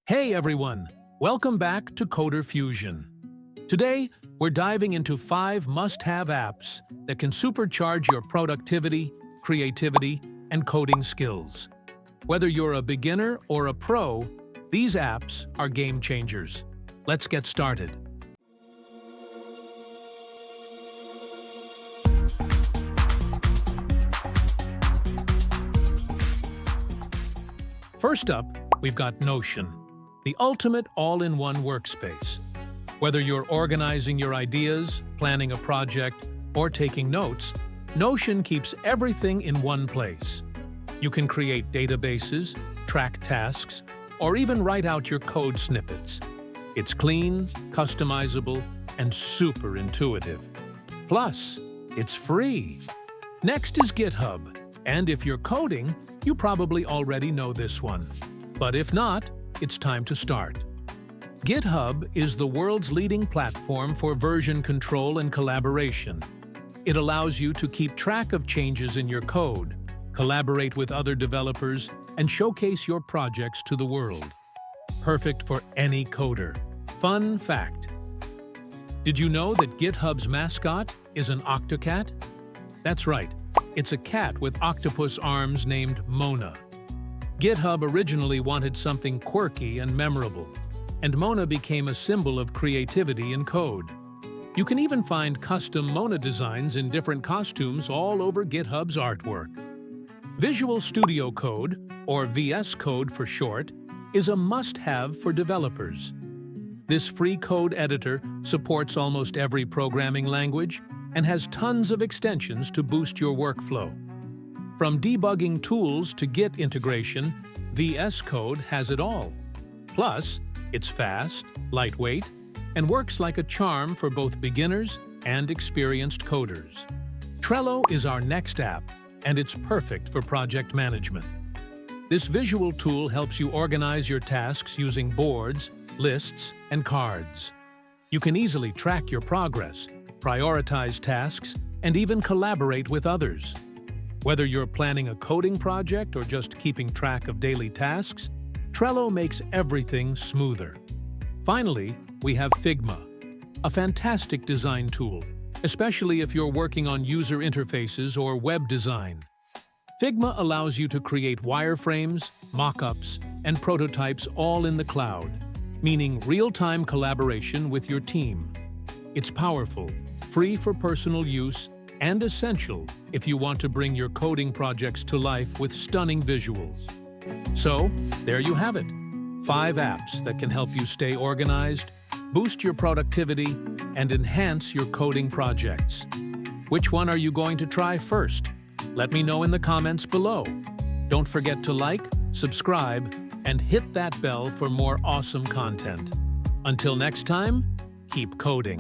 Hey everyone, welcome back to Coder Fusion. Today, we're diving into 5 must-have apps that can supercharge your productivity, creativity, and coding skills. Whether you're a beginner or a pro, these apps are game changers. Let's get started. First up, we've got Notion, the ultimate all-in-one workspace. Whether you're organizing your ideas, planning a project, or taking notes, Notion keeps everything in one place. You can create databases, track tasks, or even write out your code snippets. It's clean, customizable, and super intuitive. Plus, it's free. Next is GitHub, and if you're coding, you probably already know this one. But if not, it's time to start. GitHub is the world's leading platform for version control and collaboration. It allows you to keep track of changes in your code, collaborate with other developers, and showcase your projects to the world. Perfect for any coder. Fun fact: did you know that GitHub's mascot is an Octocat? That's right, it's a cat with octopus arms named Mona. GitHub originally wanted something quirky and memorable, and Mona became a symbol of creativity in code. You can even find custom Mona designs in different costumes all over GitHub's artwork. Visual Studio Code, or VS Code for short, is a must-have for developers. This free code editor supports almost every programming language and has tons of extensions to boost your workflow. From debugging tools to Git integration, VS Code has it all. Plus, it's fast, lightweight, and works like a charm for both beginners and experienced coders. Trello is our next app, and it's perfect for project management. This visual tool helps you organize your tasks using boards, lists, and cards. You can easily track your progress, prioritize tasks, and even collaborate with others. Whether you're planning a coding project or just keeping track of daily tasks, Trello makes everything smoother. Finally, we have Figma, a fantastic design tool, especially if you're working on user interfaces or web design. Figma allows you to create wireframes, mock-ups, and prototypes all in the cloud, meaning real-time collaboration with your team. It's powerful, free for personal use, and essential if you want to bring your coding projects to life with stunning visuals. So, there you have it. 5 apps that can help you stay organized, boost your productivity, and enhance your coding projects. Which one are you going to try first? Let me know in the comments below. Don't forget to like, subscribe, and hit that bell for more awesome content. Until next time, keep coding.